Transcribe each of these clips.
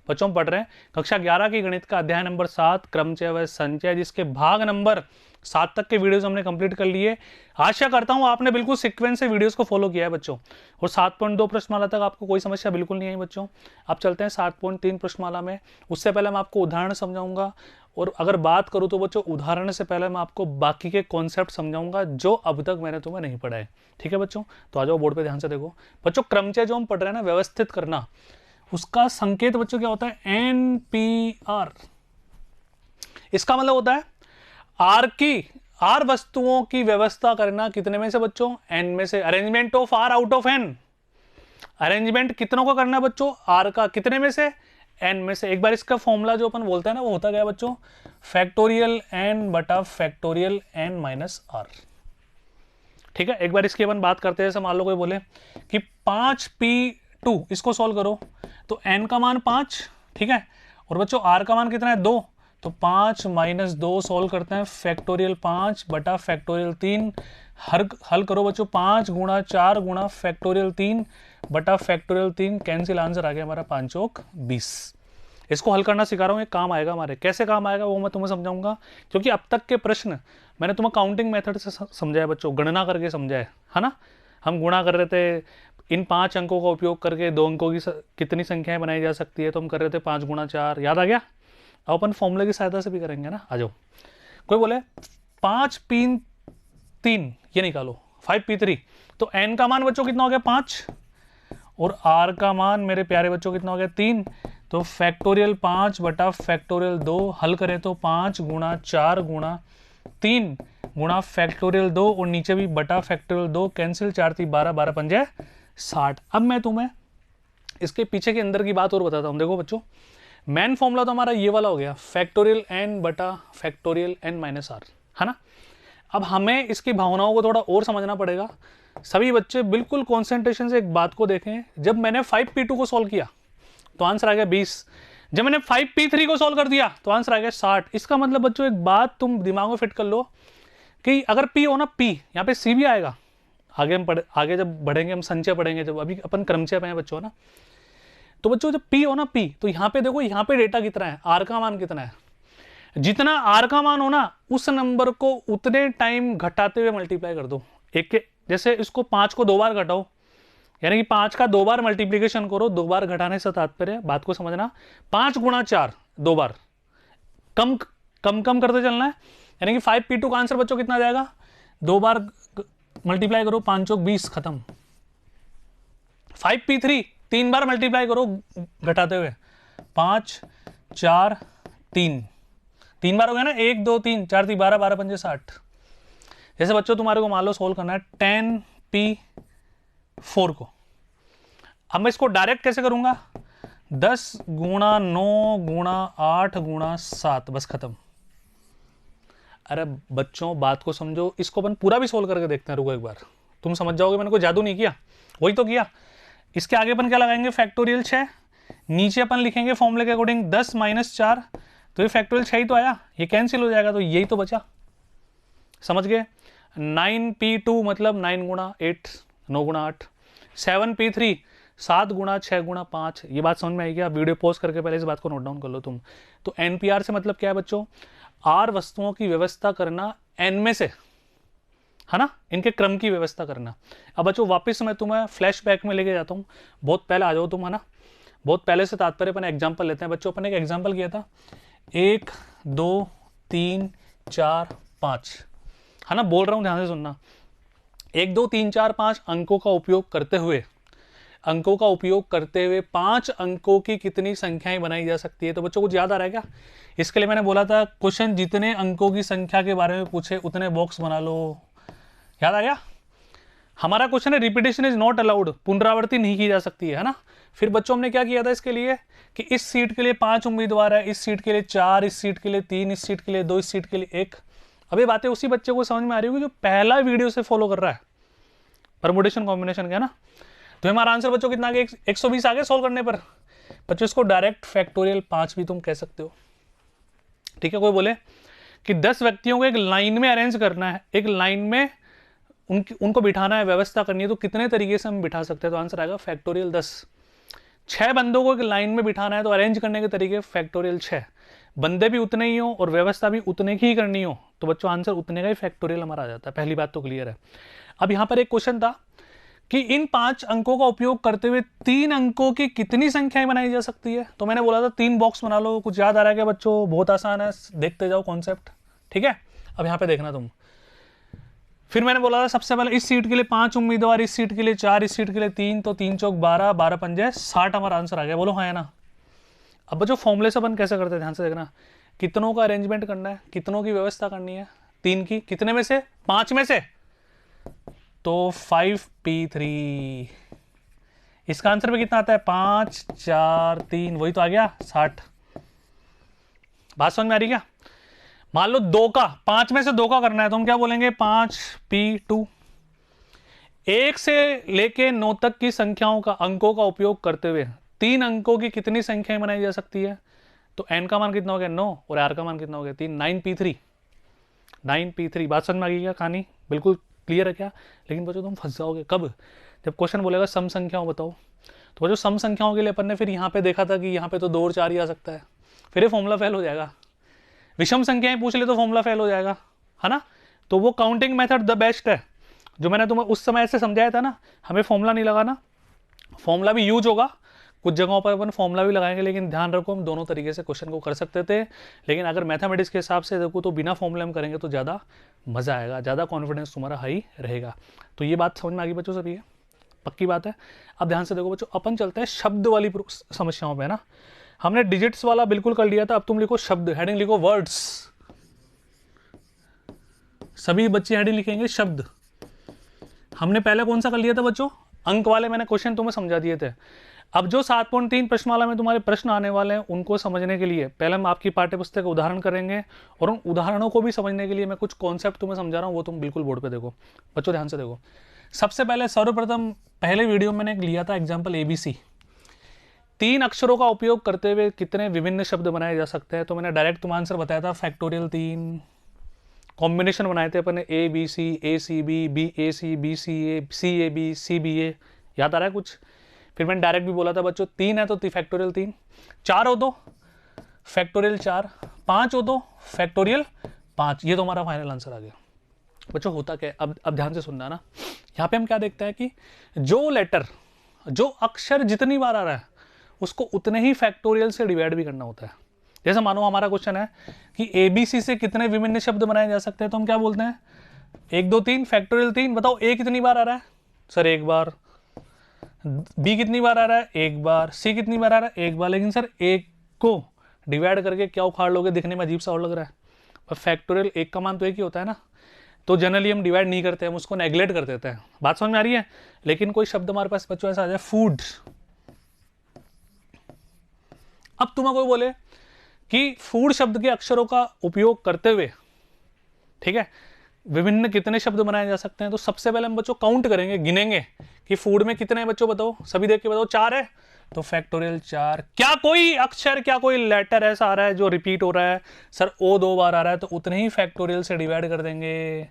बच्चों हम पढ़ रहे हैं कक्षा 11 की गणित का अध्याय नंबर 7 क्रमचय व संचय, जिसके भाग नंबर 7 तक के वीडियोस हमने कंप्लीट कर लिए। आशा करता हूं आपने बिल्कुल सीक्वेंस से वीडियोस को फॉलो किया है बच्चों, और 7.2 प्रश्नमाला तक आपको कोई समस्या बिल्कुल नहीं आई बच्चों। अब चलते हैं 7.3 प्रश्नमाला में। उससे पहले मैं आपको उदाहरण समझाऊंगा, और अगर बात करूं तो बच्चों उदाहरण से पहले मैं आपको बाकी के कॉन्सेप्ट समझाऊंगा जो अब तक मैंने तुम्हें नहीं पढ़ाए। ठीक है बच्चों, तो आ जाओ बोर्ड पे ध्यान से देखो। बच्चों क्रमचय जो हम पढ़ रहे हैं ना, व्यवस्थित करना, उसका संकेत बच्चों क्या होता है? NPR। इसका मतलब होता है आर वस्तुओं की व्यवस्था करना कितने में से बच्चों? n में से। Arrangement of r out of n, arrangement कितनों का करना है बच्चों? r का। कितने में से? n में से। एक बार इसका फॉर्मूला जो अपन बोलते हैं ना, वो होता गया बच्चों फैक्टोरियल n बटा फैक्टोरियल n माइनस r। ठीक है, एक बार इसकी अपन बात करते हैं। जैसे मान लो कोई बोले कि 5p2 इसको सॉल्व करो, तो n का मान 5, ठीक है, और बच्चों r का मान कितना है? 2, तो 5 माइनस 2 सॉल्व करते हैं, फैक्टोरियल 5 बटा फैक्टोरियल 3। हल करो बच्चों, 5 गुणा 4 गुणा फैक्टोरियल 3 बटा फैक्टोरियल 3, कैंसिल, आंसर आ गया हमारा 5 चौक 20। इसको हल करना सिखा रहा हूँ, ये काम आएगा हमारे। कैसे काम आएगा वो मैं तुम्हें समझाऊंगा, क्योंकि अब तक के प्रश्न मैंने तुम्हें काउंटिंग मेथड से समझाया बच्चों, गणना करके समझाया है ना। हम गुणा कर रहे थे, इन 5 अंकों का उपयोग करके 2 अंकों की कितनी संख्याएं बनाई जा सकती है, तो हम कर रहे थे 5 गुणा 4, याद आ गया। अब अपन फॉर्मूले की सहायता से भी करेंगे ना, आ जाओ। कोई बोले 5p3 ये निकालो, 5p3, तो n का मान बच्चों कितना हो गया? 5, और r का मान मेरे प्यारे बच्चों कितना हो गया? 3, तो फैक्टोरियल 5 बटा फैक्टोरियल 2, हल करें तो 5 गुणा 4 गुणा 3 गुणा फैक्टोरियल 2, और नीचे भी बटा फैक्टोरियल 2, कैंसिल, 4 3 12, 12 पंजे 60। अब मैं तुम्हें इसके पीछे के अंदर की बात और बताता हूँ। देखो बच्चों, मेन फॉर्मूला तो हमारा ये वाला हो गया, फैक्टोरियल n बटा फैक्टोरियल n माइनस r, है ना। अब हमें इसकी भावनाओं को थोड़ा और समझना पड़ेगा। सभी बच्चे बिल्कुल कॉन्सेंट्रेशन से एक बात को देखें। जब मैंने 5p2 को सॉल्व किया तो आंसर आ गया 20। जब मैंने 5p3 को सॉल्व कर दिया तो आंसर आ गया 60। इसका मतलब बच्चों एक बात तुम दिमाग में फिट कर लो कि अगर p हो ना, p यहाँ पे c भी आएगा। आगे जब बढ़ेंगे हम संचय पढ़ेंगे, जब अभी अपन क्रमचय पे हैं बच्चों ना, तो बच्चों जब p हो ना, p, तो यहाँ पे देखो, यहाँ पे डेटा कितना है, r का मान कितना है। जितना r का मान हो ना, उस नंबर को उतने टाइम घटाते हुए मल्टीप्लाई कर दो। एक के जैसे इसको 5 को 2 बार घटाओ, यानी कि 5 का 2 बार मल्टीप्लीकेशन करो। 2 बार घटाने से तात्पर्य, बात को समझना, 5 गुणा 4 2 बार, कम कम कम करते चलना है। यानी कि 5p2 का आंसर बच्चों कितना जाएगा? 2 बार मल्टीप्लाई करो, 5 चौक 20, खत्म। 5p3 3 बार मल्टीप्लाई करो घटाते हुए, 5 4 3, 3 बार हो गया ना, 1 2 3 4 3 12, 12 पंजे 60। जैसे बच्चों तुम्हारे को मान लो सोल्व करना है 10p4 को। अब मैं इसको डायरेक्ट कैसे करूंगा? 10 गुणा 9 गुणा 8 गुणा 7, बस खत्म। अरे बच्चों बात को समझो, इसको अपन पूरा भी सोल्व करके देखते हैं, रुको एक बार, तुम समझ जाओगे मैंने कोई जादू नहीं किया, वही तो किया। इसके आगे अपन क्या लगाएंगे? फैक्टोरियल 6, नीचे अपन लिखेंगे फॉर्मूले के अकॉर्डिंग 10 माइनस 4, तो ये फैक्टोरियल 6 ही तो आया, ये कैंसिल हो जाएगा, तो यही तो बचा। समझ गए? 9p2 मतलब 9 गुणा 8, 9 गुणा 8। 7p3 7 गुणा 6 गुणा 5। ये बात समझ में आई क्या? वीडियो पॉज करके पहले इस बात को नोट डाउन कर लो तुम। तो NPR से मतलब क्या है बच्चों? R वस्तुओं की व्यवस्था करना n में से, है ना, इनके क्रम की व्यवस्था करना। अब बच्चों वापस मैं तुम्हें फ्लैशबैक में लेके जाता हूँ, बहुत पहले आ जाओ तुम, है ना। बहुत पहले से तात्पर्य अपन एग्जाम्पल लेते हैं बच्चों। अपन एक एग्जाम्पल किया था, 1 2 3 4 5, है ना, बोल रहा हूँ ध्यान से सुनना। 1 2 3 4 5 अंकों का उपयोग करते हुए 5 अंकों की कितनी संख्याएं बनाई जा सकती है? तो बच्चों कुछ याद आ रहा है क्या? इसके लिए मैंने बोला था क्वेश्चन जितने अंकों की संख्या के बारे में पूछे उतने बॉक्स बना लो, याद आ गया? हमारा क्वेश्चन है रिपीटेशन इज नॉट अलाउड, पुनरावृत्ति नहीं की जा सकती है ना। फिर बच्चों हमने क्या किया था इसके लिए कि इस सीट के लिए 5 उम्मीदवार है, इस सीट के लिए 4, इस सीट के लिए 3, इस सीट के लिए 2, इस सीट के लिए 1। अब ये बातें उसी बच्चे को समझ में आ रही होगी जो पहला वीडियो से फॉलो कर रहा है परमुटेशन कॉम्बिनेशन का, ना। तो हमारा आंसर बच्चों कितना आ गया? 120 आ गया सोल्व करने पर। बच्चों इसको डायरेक्ट फैक्टोरियल 5 भी तुम कह सकते हो, ठीक है। कोई बोले कि 10 व्यक्तियों को एक लाइन में अरेंज करना है, एक लाइन में उनको बिठाना है, व्यवस्था करनी है, तो कितने तरीके से हम बिठा सकते हैं? तो आंसर आएगा फैक्टोरियल 10। 6 बंदों को एक लाइन में बिठाना है तो अरेंज करने के तरीके फैक्टोरियल 6, बंदे भी उतने ही हो और व्यवस्था भी उतने की ही करनी हो तो बच्चों आंसर उतने का ही फैक्टोरियल हमारा आ जाता है। पहली बात तो क्लियर है। अब यहाँ पर एक क्वेश्चन था कि इन 5 अंकों का उपयोग करते हुए 3 अंकों की कितनी संख्याएं बनाई जा सकती है। तो मैंने बोला था 3 बॉक्स बना लो। कुछ याद आ रहा है क्या बच्चों? बहुत आसान है, देखते जाओ कॉन्सेप्ट, ठीक है। अब यहाँ पे देखना तुम, फिर मैंने बोला था सबसे पहले इस सीट के लिए 5 उम्मीदवार, इस सीट के लिए 4, इस सीट के लिए 3, तो 3 चौक 12, 12 पंजे 60 हमारा आंसर आ गया। बोलो हाँ है ना। अब बच्चों फॉर्मूले से अपन कैसे करते हैं, ध्यान से देखना। कितनों का अरेंजमेंट करना है, कितनों की व्यवस्था करनी है, 3 की, कितने में से? 5 में से, तो 5p3। इसका आंसर में कितना आता है? 5, 4, 3, वही तो आ गया 60। बात समझ में आ रही क्या? मान लो 2 का, 5 में से 2 का करना है तो हम क्या बोलेंगे? 5p2। 1 से लेके 9 तक की संख्याओं का, अंकों का उपयोग करते हुए 3 अंकों की कितनी संख्याएं बनाई जा सकती है? तो n का मान कितना हो गया? 9, और r का मान कितना हो गया? 3, 9p3। 9p3। बात समझ में आ गई क्या? कहानी बिल्कुल क्लियर है क्या? लेकिन बच्चों तुम फंस जाओगे कब? जब क्वेश्चन बोलेगा सम संख्याओं बताओ। तो बच्चों सम संख्याओं के लिए अपन ने फिर यहाँ पे देखा था कि यहाँ पे तो 2 और 4 ही आ सकता है, फिर ये फॉर्मूला फेल हो जाएगा। विषम संख्याएं पूछ ले तो फॉर्मूला फेल हो जाएगा, है ना। तो वो काउंटिंग मेथड द बेस्ट है, जो मैंने तुम्हें उस समय ऐसे समझाया था ना। हमें फॉर्मूला नहीं लगाना, फॉर्मूला भी यूज होगा, कुछ जगहों पर अपन फॉर्मूला भी लगाएंगे, लेकिन ध्यान रखो हम दोनों तरीके से क्वेश्चन को कर सकते थे। लेकिन अगर मैथमेटिक्स के हिसाब से देखो तो बिना फॉर्मूले में करेंगे तो ज़्यादा मज़ा आएगा, ज़्यादा कॉन्फिडेंस तुम्हारा हाई रहेगा। तो ये बात समझ में आ गई बच्चों सभी है, पक्की बात है। अब ध्यान से देखो बच्चों, अपन चलते हैं शब्द वाली समस्याओं पे ना। हमने डिजिट्स वाला बिल्कुल कर लिया था, अब तुम लिखो शब्द, हेडिंग लिखो वर्ड्स। सभी बच्चे हेडिंग लिखेंगे शब्द। हमने पहले कौन सा कर लिया था बच्चों? अंक वाले मैंने क्वेश्चन तुम्हें समझा दिए थे। अब जो 7.3 प्रश्नमाला में तुम्हारे प्रश्न आने वाले हैं उनको समझने के लिए पहले हम आपकी पाठ्यपुस्तक का उदाहरण करेंगे, और उन उदाहरणों को भी समझने के लिए मैं कुछ कॉन्सेप्ट तुम्हें समझा रहा हूँ, वो तुम बिल्कुल बोर्ड पे देखो। बच्चों ध्यान से देखो, सबसे पहले सर्वप्रथम पहले वीडियो में मैंने लिया था एग्जाम्पल ABC। 3 अक्षरों का उपयोग करते हुए कितने विभिन्न शब्द बनाए जा सकते हैं? तो मैंने डायरेक्ट तुम्हें आंसर बताया था फैक्टोरियल 3। कॉम्बिनेशन बनाए थे अपन ने ABC, ACB, BAC, BCA, CAB, CBA। याद आ रहा है कुछ? फिर मैंने डायरेक्ट भी बोला था बच्चों 3 है तो फैक्टोरियल 3, 4 हो तो फैक्टोरियल 4, 5 हो तो फैक्टोरियल 5। ये तो हमारा फाइनल आंसर आ गया। बच्चों होता क्या है, अब ध्यान से सुनना ना। यहाँ पे हम क्या देखते हैं कि जो लेटर, जो अक्षर जितनी बार आ रहा है उसको उतने ही फैक्टोरियल से डिवाइड भी करना होता है। जैसे मानो हमारा क्वेश्चन है कि ABC से कितने विभिन्न शब्द बनाए जा सकते हैं, तो हम क्या बोलते हैं? 1, 2, 3 फैक्टोरियल 3। बताओ A कितनी बार आ रहा है? सर 1 बार। B कितनी बार आ रहा है? 1 बार। C कितनी बार आ रहा है? 1 बार। लेकिन सर 1 को डिवाइड करके क्या उखाड़ लोगे? दिखने में अजीब सा और लग रहा है, पर फैक्टोरियल 1 का मान तो 1 ही होता है ना। तो जनरली हम डिवाइड नहीं करते, हम उसको नेग्लेक्ट कर देते हैं। बात समझ में आ रही है? लेकिन कोई शब्द हमारे पास बच्चों ऐसा आ जाए, फूड। अब तुम्हें कोई बोले कि फूड शब्द के अक्षरों का उपयोग करते हुए, ठीक है, विभिन्न कितने शब्द बनाए जा सकते हैं, तो सबसे पहले हम बच्चों काउंट करेंगे, गिनेंगे कि फूड में कितने हैं बच्चों। बताओ, सभी देख के बताओ। 4 है तो फैक्टोरियल 4। क्या कोई अक्षर, क्या कोई लेटर ऐसा आ रहा है जो रिपीट हो रहा है? सर O 2 बार आ रहा है तो उतने ही फैक्टोरियल से डिवाइड कर देंगे।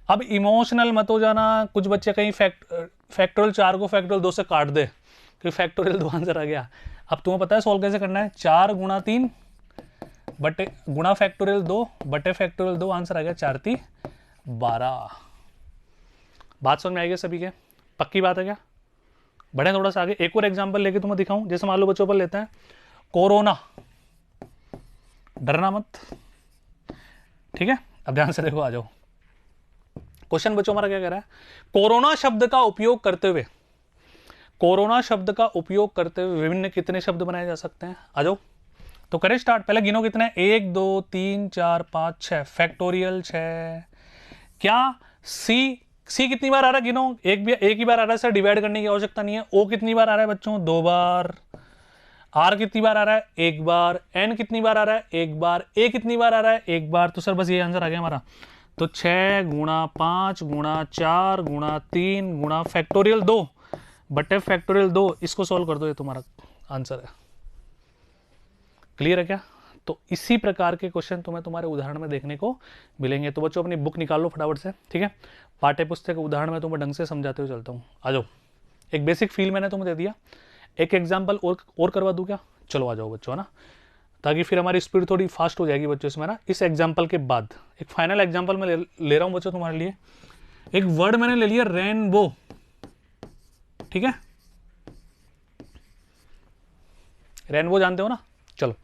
अब इमोशनल मत हो जाना, कुछ बच्चे कहीं फैक्टोरियल 4 को फैक्टोरियल 2 से काट दे क्योंकि फैक्टोरियल 2 आंसर आ गया। अब तुम्हें पता है सॉल्व कैसे करना है? 4 गुणा 3 बटे गुणा फैक्टोरियल 2 बटे फैक्टोरियल 2, आंसर आ गया 4 3 12। बात समझ में आएगी सभी के? पक्की बात है क्या? बढ़े थोड़ा सा आगे, एक और एग्जांपल लेके तुम्हें दिखाऊं। जैसे मान लो बच्चों पर लेते हैं कोरोना, डरना मत, ठीक है। अब ध्यान से देखो, आ जाओ। क्वेश्चन बच्चों हमारा क्या कह रहा है? कोरोना शब्द का उपयोग करते हुए, कोरोना शब्द का उपयोग करते हुए विभिन्न कितने शब्द बनाए जा सकते हैं? आ जाओ तो करें स्टार्ट। पहले गिनो कितने? 1 2 3 4 5 6 फैक्टोरियल 6। क्या सी कितनी बार आ रहा है? गिनो। एक ही बार आ रहा है सर, डिवाइड करने की आवश्यकता नहीं है। O कितनी बार आ रहा है बच्चों? 2 बार। R कितनी बार आ रहा है? 1 बार। N कितनी बार आ रहा है? 1 बार। A कितनी बार आ रहा है? 1 बार। तो सर बस ये आंसर आ गया हमारा। तो 6 गुणा 5 गुणा 4 गुणा 3 गुणा फैक्टोरियल 2 बटे फैक्टोरियल 2, इसको सॉल्व कर दो, ये तुम्हारा आंसर है। क्लियर है क्या? तो इसी प्रकार के क्वेश्चन तुम्हें तुम्हारे उदाहरण में देखने को मिलेंगे। तो बच्चों अपनी बुक निकाल लो फटाफट से, ठीक है। पाठ्य पुस्तक उदाहरण में तुम्हें ढंग से समझाते हुए चलता हूँ। आ जाओ, एक बेसिक फील मैंने तुम्हें दे दिया। एक एग्जाम्पल और करवा दूँ क्या? चलो आ जाओ बच्चों, है ना, ताकि फिर हमारी स्पीड थोड़ी फास्ट हो जाएगी बच्चों इसमें ना। इस एग्जाम्पल के बाद एक फाइनल एग्जाम्पल मैं ले रहा हूँ बच्चों तुम्हारे लिए। एक वर्ड मैंने ले लिया रेनबो, ठीक है, रेनबो जानते हो ना। चलो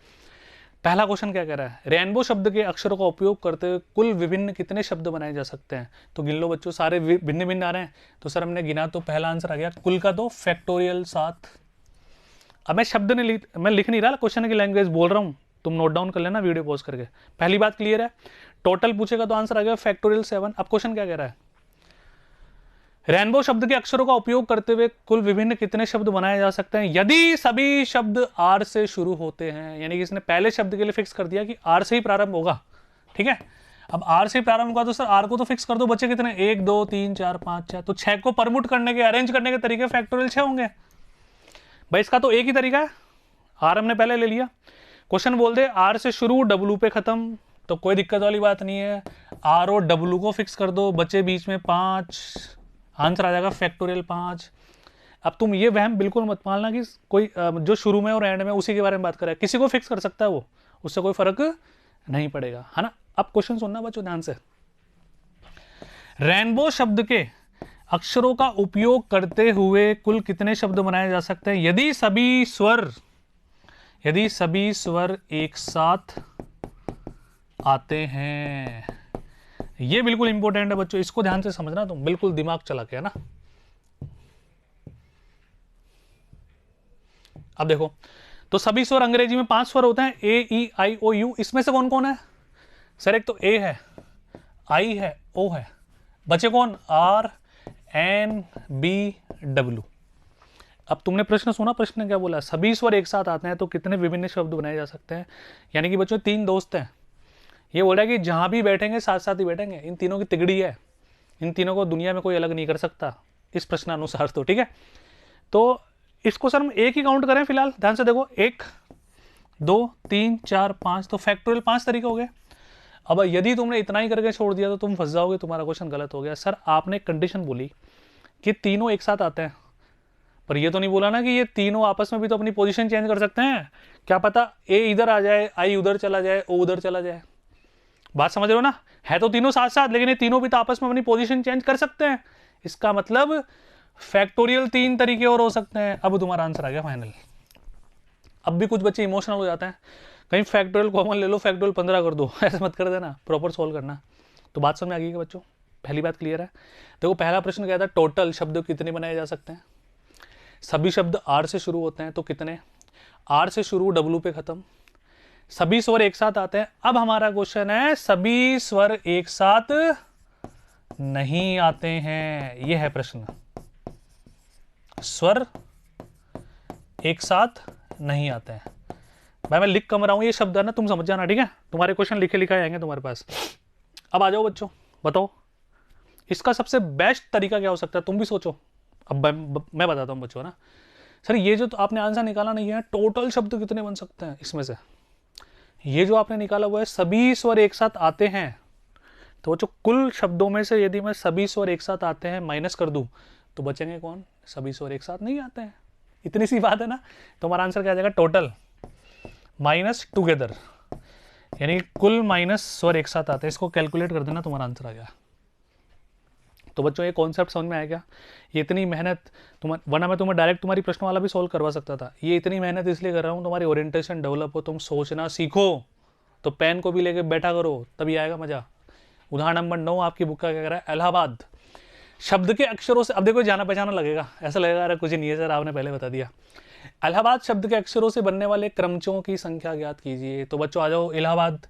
पहला क्वेश्चन क्या कह रहा है, रेनबो शब्द के अक्षरों का उपयोग करते हुए कुल विभिन्न कितने शब्द बनाए जा सकते हैं? तो गिन लो बच्चों, सारे भिन्न भिन्न आ रहे हैं। तो सर हमने गिना तो पहला आंसर आ गया कुल का तो फैक्टोरियल 7। अब मैं शब्द नहीं मैं लिख नहीं रहा, क्वेश्चन की लैंग्वेज बोल रहा हूँ, तुम नोट डाउन कर लेना वीडियो पॉज करके। पहली बात क्लियर है, टोटल पूछेगा तो आंसर आ गया फैक्टोरियल 7। अब क्वेश्चन क्या कह रहा है, रेनबो शब्द के अक्षरों का उपयोग करते हुए कुल विभिन्न कितने शब्द बनाए जा सकते हैं यदि सभी शब्द आर से शुरू होते हैं? यानी कि इसने पहले शब्द के लिए फिक्स कर दिया कि आर से ही प्रारंभ होगा, ठीक है। अब आर से प्रारंभ होगा तो सर आर को तो फिक्स कर दो, बच्चे कितने, 1 2 3 4 5 6, तो 6 को परमुट करने के, अरेंज करने के तरीके फैक्टोरियल 6 होंगे भाई। इसका तो एक ही तरीका है, आर हमने पहले ले लिया, क्वेश्चन बोल दे आर से शुरू डब्लू पे खत्म, तो कोई दिक्कत वाली बात नहीं है, आर और डब्लू को फिक्स कर दो, बच्चे बीच में 5, आंसर आ जाएगा फैक्टोरियल 5। अब तुम ये वहम बिल्कुल मत मानना कि कोई जो शुरू में और एंड में उसी के बारे में बात कर रहा है, किसी को फिक्स कर सकता है वो, उससे कोई फर्क नहीं पड़ेगा, है ना। अब क्वेश्चन सुनना बच्चों ध्यान से, रेनबो शब्द के अक्षरों का उपयोग करते हुए कुल कितने शब्द बनाए जा सकते हैं यदि सभी स्वर एक साथ आते हैं? ये बिल्कुल इंपॉर्टेंट है बच्चों, इसको ध्यान से समझना तुम, बिल्कुल दिमाग चला के, है ना। अब देखो, तो सभी स्वर अंग्रेजी में 5 स्वर होते हैं, ए ई आई ओ यू, इसमें से कौन कौन है सर? एक तो ए है, आई है, ओ है, बचे कौन, आर एन बी डब्ल्यू। अब तुमने प्रश्न सुना, प्रश्न ने क्या बोला, सभी स्वर एक साथ आते हैं तो कितने विभिन्न शब्द बनाए जा सकते हैं? यानी कि बच्चों 3 दोस्त हैं, ये बोल रहा है कि जहां भी बैठेंगे साथ साथ ही बैठेंगे, इन तीनों की तिगड़ी है, इन तीनों को दुनिया में कोई अलग नहीं कर सकता इस प्रश्नानुसार, तो ठीक है। तो इसको सर हम एक ही काउंट करें फिलहाल, ध्यान से देखो, 1 2 3 4 5, तो फैक्टोरियल 5 तरीके हो गए। अब यदि तुमने इतना ही करके छोड़ दिया तो तुम फंस जाओगे, तुम्हारा क्वेश्चन गलत हो गया। सर आपने एक कंडीशन बोली कि तीनों एक साथ आते हैं, पर ये तो नहीं बोला ना कि ये तीनों आपस में भी तो अपनी पोजीशन चेंज कर सकते हैं, क्या पता ए इधर आ जाए, आई उधर चला जाए, ओ उधर चला जाए। बात समझ रहे हो ना, है तो तीनों साथ साथ, लेकिन ये तीनों भी तो आपस में अपनी पोजीशन चेंज कर सकते हैं, इसका मतलब फैक्टोरियल 3 तरीके और हो सकते हैं। अब तुम्हारा आंसर आ गया फाइनल। अब भी कुछ बच्चे इमोशनल हो जाते हैं, कहीं फैक्टोरियल कॉमन ले लो, फैक्टोरियल 15 कर दो, ऐसे मत कर देना, प्रॉपर सोल्व करना। तो बात समझ में आ गई बच्चों, पहली बात क्लियर है। देखो पहला प्रश्न क्या था, टोटल शब्द कितने बनाए जा सकते हैं? सभी शब्द आर से शुरू होते हैं तो कितने, आर से शुरू डब्लू पे खत्म, सभी स्वर एक साथ आते हैं। अब हमारा क्वेश्चन है सभी स्वर एक साथ नहीं आते हैं, यह है प्रश्न, स्वर एक साथ नहीं आते हैं। भाई मैं लिख कम रहा हूं, ये शब्द है ना, तुम समझ जाना, ठीक है, तुम्हारे क्वेश्चन लिखे लिखाए आएंगे तुम्हारे पास। अब आ जाओ बच्चों, बताओ इसका सबसे बेस्ट तरीका क्या हो सकता है, तुम भी सोचो। अब मैं बताता हूं बच्चों ना, सर ये जो तो आपने आंसर निकाला नहीं है, टोटल शब्द कितने बन सकते हैं इसमें से, ये जो आपने निकाला हुआ है सभी स्वर एक साथ आते हैं, तो बच्चों कुल शब्दों में से यदि मैं सभी स्वर एक साथ आते हैं माइनस कर दूं तो बचेंगे कौन, सभी स्वर एक साथ नहीं आते हैं। इतनी सी बात है ना, तो हमारा आंसर क्या आ जाएगा, टोटल माइनस टुगेदर, यानी कुल माइनस स्वर एक साथ आते हैं, इसको कैलकुलेट कर देना, तुम्हारा आंसर आ गया। तो बच्चों ये कॉन्सेप्ट समझ में आ गया, ये इतनी मेहनत वरना मैं तुम्हें डायरेक्ट तुम्हारी प्रश्न वाला भी सॉल्व करवा सकता था, ये इतनी मेहनत इसलिए कर रहा हूँ तुम्हारी ओरिएंटेशन डेवलप हो, तुम सोचना सीखो, तो पेन को भी लेके बैठा करो, तभी आएगा मजा। उदाहरण नंबर 9 आपकी बुक का क्या कह रहा है, इलाहाबाद शब्द के अक्षरों से, अब देखो जाना पहचाना लगेगा, ऐसा लगेगा अरे कुछ नहीं है सर, आपने पहले बता दिया। इलाहाबाद शब्द के अक्षरों से बनने वाले क्रमचों की संख्या ज्ञात कीजिए। तो बच्चों आ जाओ, इलाहाबाद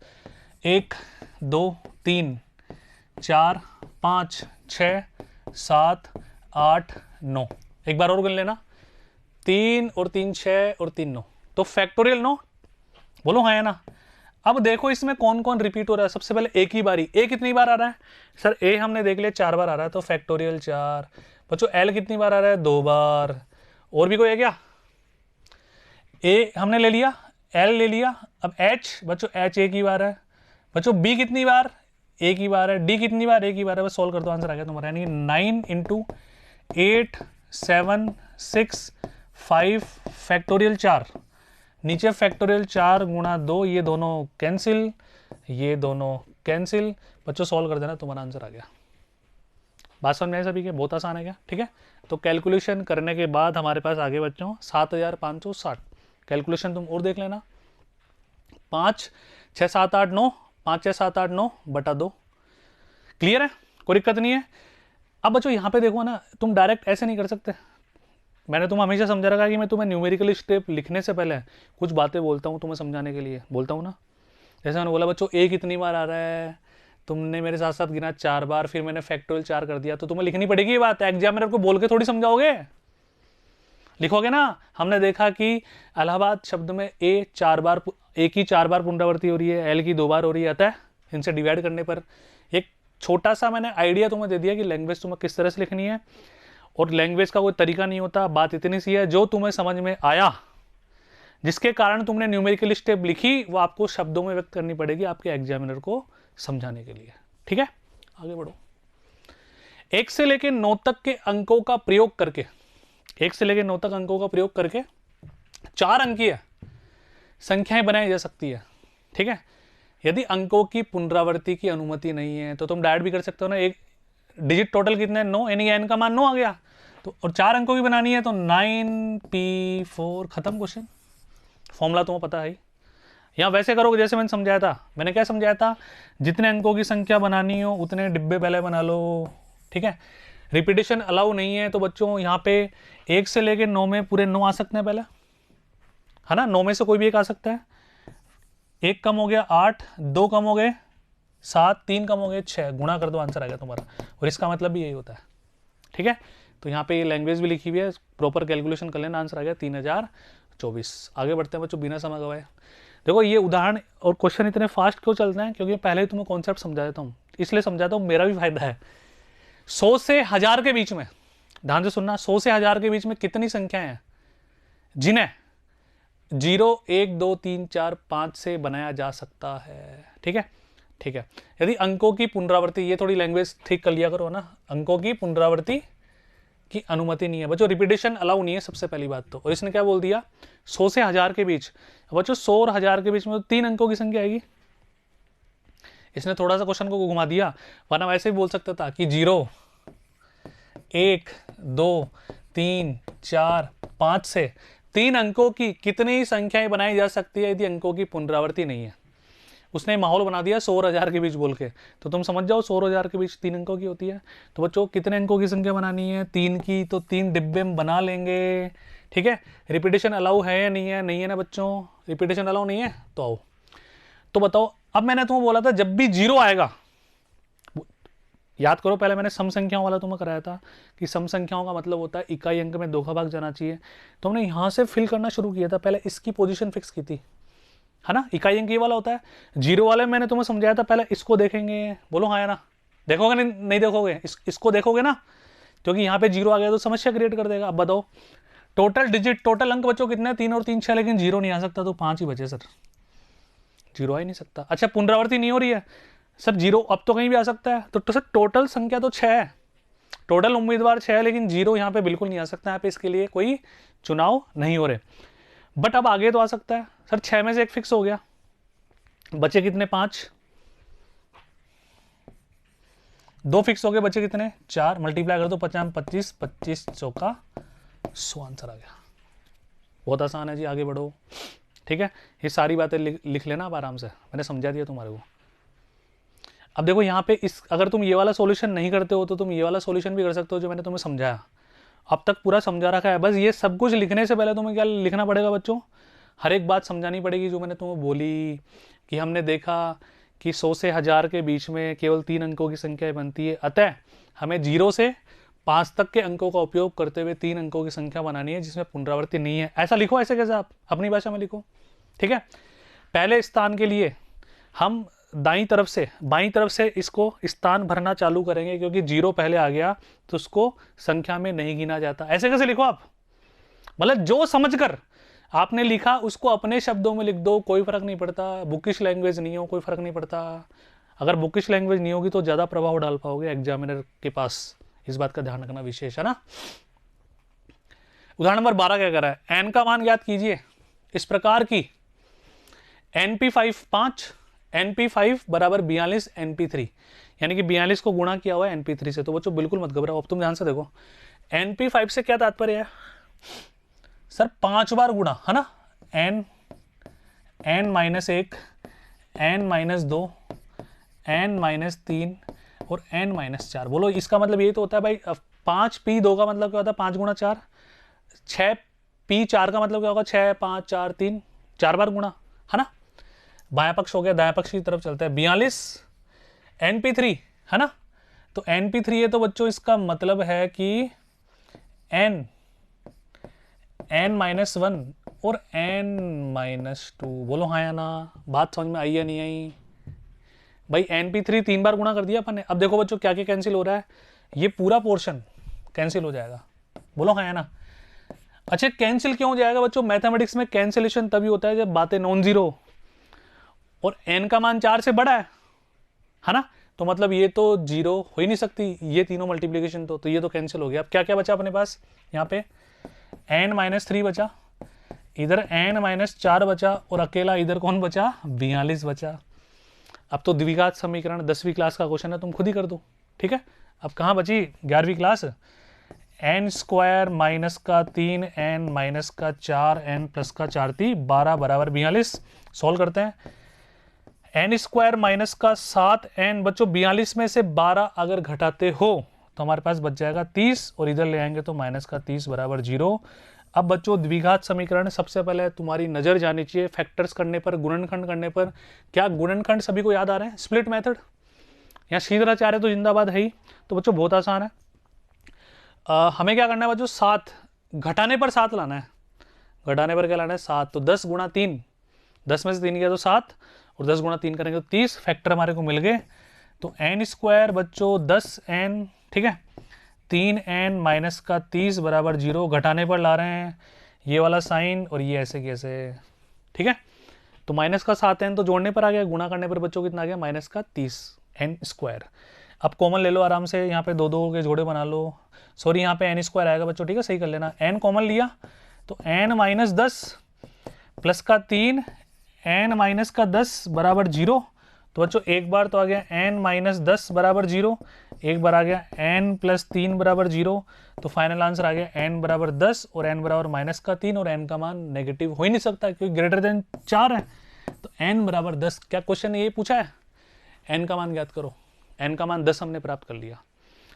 1 2 3 4 5 6 7 8 9, एक बार और गिन लेना, 3 और 3 6 और 3 9, तो फैक्टोरियल 9, बोलो हाँ है ना। अब देखो इसमें कौन कौन रिपीट हो रहा है, सबसे पहले ए की बारी, ए कितनी बार आ रहा है सर, ए हमने देख लिया 4 बार आ रहा है, तो फैक्टोरियल 4। बच्चों एल कितनी बार आ रहा है, 2 बार, और भी कोई है क्या, ए हमने ले लिया, एल ले लिया, अब एच, बच्चों एच एक ही बार है, बच्चों बी कितनी बार, एक ही बार है, डी कितनी बार, एक ही बार है, बस सॉल्व कर दो, आंसर आ गया तुम्हारा, यानी 9 × 8 7 6 5 फैक्टोरियल 4, नीचे फैक्टोरियल 4 गुणा 2, ये दोनों कैंसिल, ये दोनों कैंसिल। बच्चों सॉल्व कर देना, तुम्हारा आंसर आ गया। बात समझ में आई सभी के? बहुत आसान है क्या? ठीक है, तो कैलकुलेशन करने के बाद हमारे पास आगे बच्चों 7560। कैलकुलेशन तुम और देख लेना, 5 6 7 8 9, 5 6 7 8 9 बटा 2। क्लियर है? कोई दिक्कत नहीं है। अब बच्चों यहाँ पे देखो ना, तुम डायरेक्ट ऐसे नहीं कर सकते। मैंने तुम्हें हमेशा समझा रखा कि मैं तुम्हें न्यूमेरिकल स्टेप लिखने से पहले कुछ बातें बोलता हूँ तुम्हें समझाने के लिए, बोलता हूँ ना। जैसे मैंने बोला बच्चों ए कितनी बार आ रहा है, तुमने मेरे साथ साथ गिना 4 बार, फिर मैंने फैक्टोरियल 4 कर दिया, तो तुम्हें लिखनी पड़ेगी ये बात। एग्जामिनर को बोल के थोड़ी समझाओगे, लिखोगे ना। हमने देखा कि इलाहाबाद शब्द में ए 4 बार, ए की 4 बार पुनरावृत्ति हो रही है, एल की 2 बार हो रही है, अतः इनसे डिवाइड करने पर एक छोटा सा मैंने आइडिया तुम्हें दे दिया कि लैंग्वेज तुम्हें किस तरह से लिखनी है। और लैंग्वेज का कोई तरीका नहीं होता, बात इतनी सी है, जो तुम्हें समझ में आया, जिसके कारण तुमने न्यूमेरिकल स्टेप लिखी, वो आपको शब्दों में व्यक्त करनी पड़ेगी आपके एग्जामिनर को समझाने के लिए। ठीक है, आगे बढ़ो। 1 से लेकर 9 तक के अंकों का प्रयोग करके, 1 से लेकर 9 तक अंकों का प्रयोग करके 4 अंकीय संख्याएं बनाई जा सकती है। ठीक है, यदि अंकों की पुनरावृत्ति की अनुमति नहीं है तो तुम डायरेक्ट भी कर सकते हो ना। एक डिजिट टोटल कितने हैं? 9, यानी एन का मान 9 आ गया, तो और 4 अंकों की बनानी है तो 9p4, खत्म क्वेश्चन। फॉर्मूला तुम्हें पता है। यहाँ वैसे करोगे जैसे मैंने समझाया था। मैंने क्या समझाया था? जितने अंकों की संख्या बनानी हो उतने डिब्बे पहले बना लो। ठीक है, रिपीटेशन अलाउ नहीं है, तो बच्चों यहाँ पे 1 से लेके 9 में पूरे 9 आ सकते हैं पहले, है ना। 9 में से कोई भी एक आ सकता है। 1 कम हो गया 8, 2 कम हो गए 7, 3 कम हो गए 6, गुणा कर दो, आंसर आ गया तुम्हारा। और इसका मतलब भी यही होता है। ठीक है, तो यहाँ पे ये लैंग्वेज भी लिखी हुई है, प्रॉपर कैलकुलेशन कर लेना, आंसर आ गया 3024। आगे बढ़ते हैं बच्चों बिना समय गवाए। देखो ये उदाहरण और क्वेश्चन इतने फास्ट क्यों चलते हैं? क्योंकि पहले ही तुम्हें कॉन्सेप्ट समझा देता हूँ, इसलिए समझाता हूँ, मेरा भी फायदा है। 100 से 1000 के बीच में, ध्यान से सुनना, 100 से 1000 के बीच में कितनी संख्याएं हैं जिन्हें 0 1 2 3 4 5 से बनाया जा सकता है? ठीक है, ठीक है। यदि अंकों की पुनरावृत्ति, ये थोड़ी लैंग्वेज ठीक कर लिया करो ना, अंकों की पुनरावृत्ति की अनुमति नहीं है बच्चों, रिपीटेशन अलाउ नहीं है सबसे पहली बात तो। और इसने क्या बोल दिया? 100 से 1000 के बीच। बच्चों 100 और 1000 के बीच में तो 3 अंकों की संख्या आएगी। इसने थोड़ा सा क्वेश्चन को घुमा दिया, वरना वैसे भी बोल सकता था कि 0 1 2 3 4 5 से 3 अंकों की कितनी संख्याएं बनाई जा सकती है यदि अंकों की पुनरावृत्ति नहीं है। उसने माहौल बना दिया 100 और 1000 के बीच बोल के, तो तुम समझ जाओ 100 और 1000 के बीच 3 अंकों की होती है। तो बच्चों कितने अंकों की संख्या बनानी है? 3 की, तो 3 डिब्बे में बना लेंगे। ठीक है, रिपीटेशन अलाउ है या नहीं है? नहीं है ना बच्चों, रिपीटेशन अलाउ नहीं है। तो आओ, तो बताओ, अब मैंने तुम्हें बोला था जब भी 0 आएगा, याद करो पहले मैंने सम संख्याओं वाला तुम्हें कराया था कि सम संख्याओं का मतलब होता है इकाई अंक में 2 का भाग जाना चाहिए। तो हमने यहां से फिल करना शुरू किया था, पहले इसकी पोजीशन फिक्स की थी, है ना। इकाई अंक ये वाला होता है। 0 वाले मैंने तुम्हें समझाया था, पहले इसको देखेंगे, बोलो हाँ या ना। देखोगे नहीं देखोगे? इसको देखोगे ना, क्योंकि यहाँ पे 0 आ गया तो समस्या क्रिएट कर देगा। अब बताओ टोटल डिजिट, टोटल अंक बच्चों कितने? 3 और 3 6, लेकिन 0 नहीं आ सकता, तो 5 ही बचे सर, 0 आ ही नहीं सकता। अच्छा पुनरावृत्ति नहीं हो रही है सर, 0 अब तो कहीं भी आ सकता है, तो सर टोटल संख्या तो 6 है, टोटल उम्मीदवार 6 है, लेकिन 0 यहाँ पे बिल्कुल नहीं आ सकता, यहाँ पे इसके लिए कोई चुनाव नहीं हो रहे। बट अब आगे तो आ सकता है सर, 6 में से 1 फिक्स हो गया, बचे कितने? 5, 2 फिक्स हो गए, बचे कितने? 4, मल्टीप्लाई कर दो 50 25, 25 चौका 100, आंसर आ गया। बहुत आसान है जी, आगे बढ़ो। ठीक है, ये सारी बातें लिख लेना आप आराम से, मैंने समझा दिया तुम्हारे को। अब देखो यहाँ पे अगर तुम ये वाला सॉल्यूशन नहीं करते हो तो तुम ये वाला सॉल्यूशन भी कर सकते हो जो मैंने तुम्हें समझाया। अब तक पूरा समझा रखा है, बस ये सब कुछ लिखने से पहले तुम्हें क्या लिखना पड़ेगा बच्चों? हर एक बात समझानी पड़ेगी जो मैंने तुम्हें बोली, कि हमने देखा कि 100 से 1000 के बीच में केवल 3 अंकों की संख्या बनती है, अतः हमें 0 से 5 तक के अंकों का उपयोग करते हुए 3 अंकों की संख्या बनानी है जिसमें पुनरावृत्ति नहीं है। ऐसा लिखो, ऐसे कैसे? आप अपनी भाषा में लिखो। ठीक है, पहले स्थान के लिए हम बाईं तरफ से इसको स्थान भरना चालू करेंगे, क्योंकि 0 पहले आ गया तो उसको संख्या में नहीं गिना जाता। ऐसे कैसे लिखो आप? मतलब जो समझकर आपने लिखा उसको अपने शब्दों में लिख दो, कोई फर्क नहीं पड़ता। बुकिश लैंग्वेज नहीं हो, कोई फर्क नहीं पड़ता। अगर बुकिश लैंग्वेज नहीं होगी तो ज्यादा प्रभाव डाल पाओगे एग्जामिनर के पास, इस बात का ध्यान रखना विशेष, है ना। उदाहरण नंबर 12 क्या कर रहा है, एन का मान ज्ञात कीजिए इस प्रकार की NP5 5, NP5 बराबर 42 NP3, यानी कि 42 को गुणा किया हुआ है NP3 से। तो बच्चों बिल्कुल मत घबराओ, अब तुम ध्यान से देखो, NP5 से क्या तात्पर्य है सर, 5 बार गुणा, है ना, n-1, n-2, n-3 और n-4। बोलो इसका मतलब यही तो होता है भाई, 5p2 का मतलब क्या होता है 5 गुणा 4, 6p4 का मतलब क्या होगा 6 5 4 3, 4 बार गुणा, है ना। बायां पक्ष हो गया, दायां पक्ष की तरफ चलता है, 42 NP3, है ना। तो NP3 है, तो बच्चों इसका मतलब है कि n-1 और n-2। बोलो हाँ या ना, बात समझ में आई या नहीं आई भाई। NP3 3 बार गुणा कर दिया अपन ने। अब देखो बच्चों क्या क्या कैंसिल हो रहा है, ये पूरा पोर्शन कैंसिल हो जाएगा। बोलो हाँ या ना। अच्छा, कैंसिल क्यों हो जाएगा बच्चों, मैथमेटिक्स में कैंसिलेशन तभी होता है जब बातें नॉन जीरो और n का मान 4 से बड़ा है ना। तो मतलब ये तो जीरो हो ही नहीं सकती, ये तीनों मल्टीप्लीकेशन तो ये तो कैंसिल हो गया। अब क्या क्या बचा अपने पास, यहाँ पे n-3 बचा, इधर n-4 बचा और अकेला इधर कौन बचा, 42 बचा। अब तो द्विघात समीकरण 10वीं क्लास का क्वेश्चन है, तुम खुद ही कर दो, ठीक है। अब कहाँ बची 11वीं क्लास, n² माइनस का 3 n माइनस का 4 n प्लस का 4 3 12 बराबर 42। सॉल्व करते हैं, n² माइनस का 7 n, बच्चों 42 में से 12 अगर घटाते हो तो हमारे पास बच जाएगा 30 और इधर ले आएंगे तो माइनस का 30 बराबर 0। अब बच्चों द्विघात समीकरण, सबसे पहले तुम्हारी नजर जानी चाहिए फैक्टर्स करने पर, गुणनखंड करने पर। क्या गुणनखंड सभी को याद आ रहे हैं, स्प्लिट मेथड या श्रीधराचार्य तो जिंदाबाद है ही। तो बच्चों बहुत आसान है, हमें क्या करना है बच्चों, 7 घटाने पर 7 लाना है, घटाने पर क्या लाना है 7। तो 10 गुणा 3, 10 में से 3 गया तो 7 और 10 गुणा 3 करेंगे तो 30, फैक्टर हमारे को मिल गए। तो n² बच्चों 10n, ठीक है, 3n माइनस का 30 बराबर 0, घटाने पर ला रहे हैं ये वाला साइन और ये ऐसे कैसे, ठीक है। तो माइनस का 7n तो जोड़ने पर आ गया, गुणा करने पर बच्चों कितना आ गया माइनस का 30 n²। अब कॉमन ले लो आराम से, यहाँ पे 2 के जोड़े बना लो, सॉरी यहाँ पे n² आएगा बच्चों, ठीक है, सही कर लेना। n कॉमन लिया तो n-10 प्लस का 3 n-10 बराबर 0। तो बच्चों एक बार तो आ गया n-10 बराबर 0, एक बार आ गया n+3 बराबर 0। तो फाइनल आंसर आ गया n बराबर 10 और n बराबर -3 और n का मान नेगेटिव हो ही नहीं सकता क्योंकि ग्रेटर देन 4 है। तो n बराबर 10, क्या क्वेश्चन ने ये पूछा है, n का मान ज्ञात करो, n का मान 10 हमने प्राप्त कर लिया।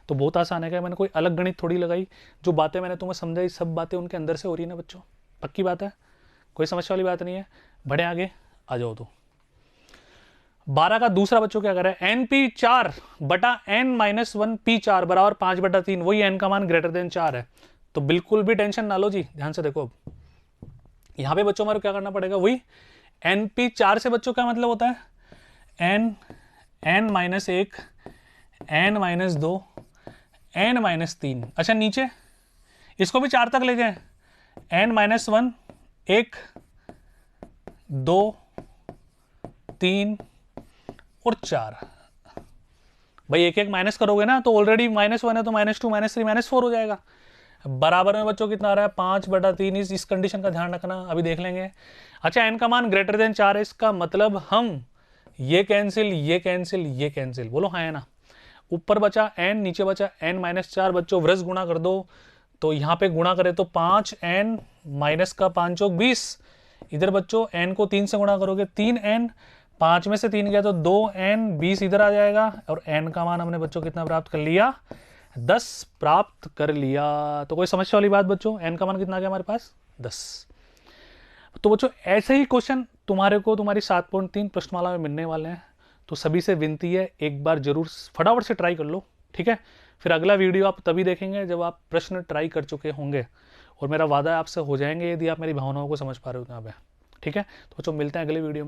तो बहुत आसान है, क्या मैंने कोई अलग गणित थोड़ी लगाई, जो बातें मैंने तुम्हें समझाई सब बातें उनके अंदर से हो रही है ना बच्चों, पक्की बात है, कोई समस्या वाली बात नहीं है। बढ़े आगे आ जाओ। तो 12 का दूसरा बच्चों क्या कर रहा है, NP4 बटा n-1 P4 बराबर 5/3, वही n का मान ग्रेटर देन 4 है। तो बिल्कुल भी टेंशन ना लो जी, ध्यान से देखो। अब यहां पे बच्चों हमारे क्या करना पड़ेगा, वही NP4 से बच्चों क्या मतलब होता है, n-1 n-2 n-3। अच्छा नीचे इसको भी 4 तक ले जाए, n-1 1 2 3 और 4। भाई एक एक माइनस करोगे ना तो ऑलरेडी -1 है तो -2 -3 -4 हो जाएगा। बराबर में बच्चों कितना आ रहा है 5/3, इस कंडीशन का ध्यान रखना, अभी देख लेंगे। अच्छा n का मान ग्रेटर देन 4 है, इसका मतलब हम ये कैंसिल ये कैंसिल ये कैंसिल, बोलो हाँ है ना। ऊपर बचा n, नीचे बचा n-4, बच्चों व्रस गुणा कर दो, तो यहाँ पे गुणा करें तो 5n माइनस का 5 × 20, इधर बच्चों n को 3 से गुणा करोगे 3n, 5 में से 3 गया तो 2n, 20 इधर आ जाएगा और n का मान हमने बच्चों कितना प्राप्त कर लिया, 10 प्राप्त कर लिया। तो कोई समस्या वाली बात बच्चों, n का मान कितना आ गया हमारे पास 10। तो बच्चों ऐसे ही क्वेश्चन तुम्हारे को तुम्हारी 7.3 प्रश्नमाला में मिलने वाले हैं। तो सभी से विनती है एक बार जरूर फटाफट से ट्राई कर लो, ठीक है। फिर अगला वीडियो आप तभी देखेंगे जब आप प्रश्न ट्राई कर चुके होंगे और मेरा वादा है आपसे हो जाएंगे यदि आप मेरी भावनाओं को समझ पा रहे हो यहाँ पे, ठीक है। तो बच्चों मिलते हैं अगले वीडियो में।